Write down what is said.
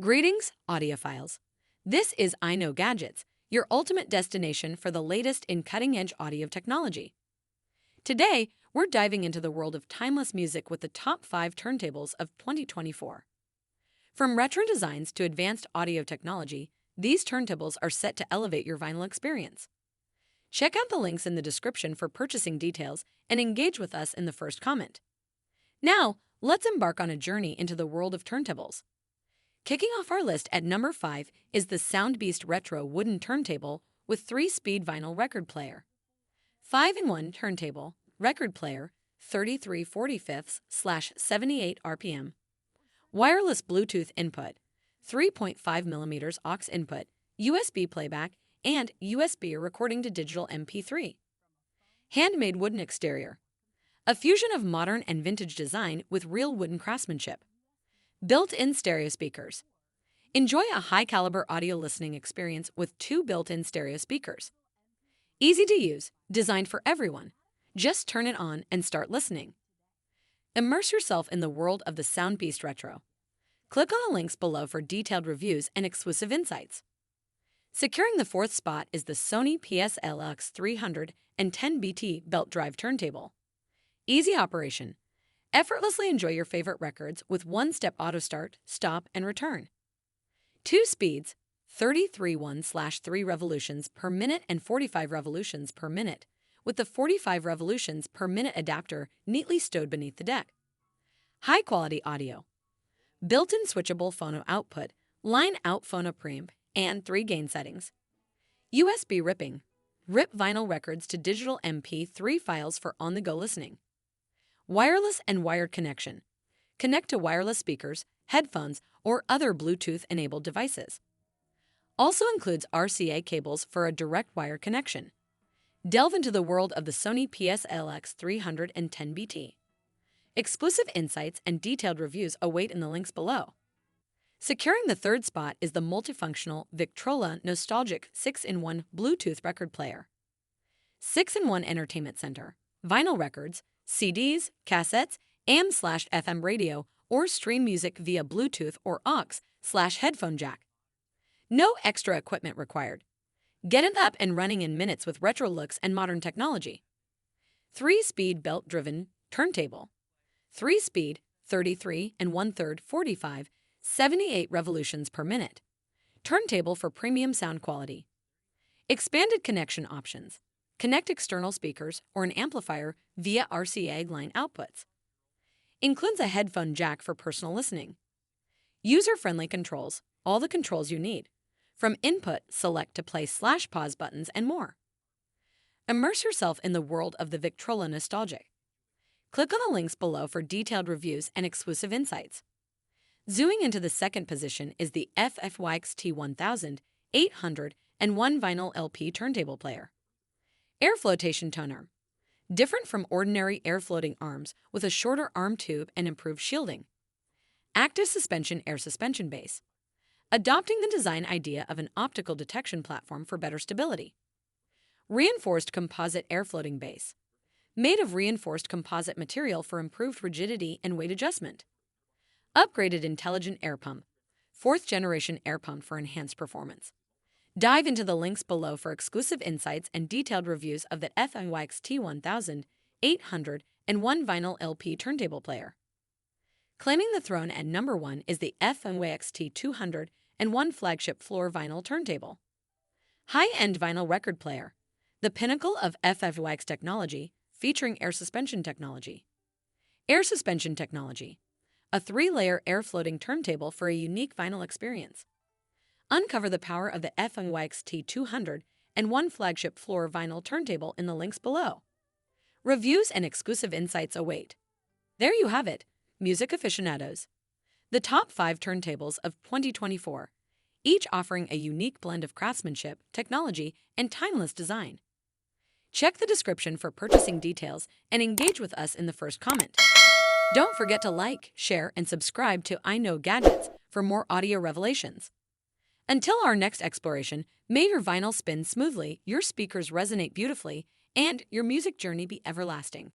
Greetings, audiophiles. This is I Know Gadgets, your ultimate destination for the latest in cutting-edge audio technology. Today, we're diving into the world of timeless music with the top 5 turntables of 2024. From retro designs to advanced audio technology, these turntables are set to elevate your vinyl experience. Check out the links in the description for purchasing details and engage with us in the first comment. Now, let's embark on a journey into the world of turntables. Kicking off our list at number 5 is the SoundBeast Retro Wooden Turntable with 3-speed vinyl record player. 5-in-1 turntable, record player, 33/45/78 RPM. Wireless Bluetooth input, 3.5mm aux input, USB playback, and USB recording to digital MP3. Handmade wooden exterior. A fusion of modern and vintage design with real wooden craftsmanship. Built-in stereo speakers. Enjoy a high-caliber audio listening experience with 2 built-in stereo speakers. Easy to use, designed for everyone. Just turn it on and start listening. Immerse yourself in the world of the SoundBeast Retro. Click on the links below for detailed reviews and exclusive insights. Securing the 4th spot is the Sony PSLX 310BT belt drive turntable. Easy operation. Effortlessly enjoy your favorite records with one-step auto start, stop, and return. 2 speeds, 33/1/3 revolutions per minute and 45 revolutions per minute, with the 45 revolutions per minute adapter neatly stowed beneath the deck. High-quality audio. Built-in switchable phono output, line-out phono preamp, and 3 gain settings. USB ripping. Rip vinyl records to digital MP3 files for on-the-go listening. Wireless and wired connection. Connect to wireless speakers, headphones, or other Bluetooth-enabled devices. Also includes RCA cables for a direct wire connection. Delve into the world of the Sony PSLX 310BT. Exclusive insights and detailed reviews await in the links below. Securing the 3rd spot is the multifunctional Victrola Nostalgic 6-in-1 Bluetooth record player. 6-in-1 entertainment center, vinyl records, CDs, cassettes, AM/FM radio, or stream music via Bluetooth or aux/headphone jack. No extra equipment required. Get it up and running in minutes with retro looks and modern technology. 3-speed belt-driven turntable. 3-speed, 33 1/3/45/78 revolutions per minute. Turntable for premium sound quality. Expanded connection options. Connect external speakers or an amplifier via RCA line outputs. Includes a headphone jack for personal listening. User-friendly controls, all the controls you need, from input, select to play/pause buttons, and more. Immerse yourself in the world of the Victrola Nostalgic. Click on the links below for detailed reviews and exclusive insights. Zooming into the 2nd position is the FFYX T1801 vinyl LP turntable player. Air flotation tone arm. Different from ordinary air floating arms with a shorter arm tube and improved shielding. Active suspension air suspension base. Adopting the design idea of an optical detection platform for better stability. Reinforced composite air floating base. Made of reinforced composite material for improved rigidity and weight adjustment. Upgraded intelligent air pump. 4th generation air pump for enhanced performance. Dive into the links below for exclusive insights and detailed reviews of the FFYX T1801 vinyl LP turntable player. Claiming the throne at number 1 is the FFYX T201 Flagship floor vinyl turntable. High-end vinyl record player. The pinnacle of FFYX technology, featuring air suspension technology. Air suspension technology. A 3-layer air floating turntable for a unique vinyl experience. Uncover the power of the FFYX T201 Flagship floor vinyl turntable in the links below. Reviews and exclusive insights await. There you have it, music aficionados. The top 5 turntables of 2024, each offering a unique blend of craftsmanship, technology, and timeless design. Check the description for purchasing details and engage with us in the first comment. Don't forget to like, share, and subscribe to I Know Gadgets for more audio revelations. Until our next exploration, may your vinyl spin smoothly, your speakers resonate beautifully, and your music journey be everlasting.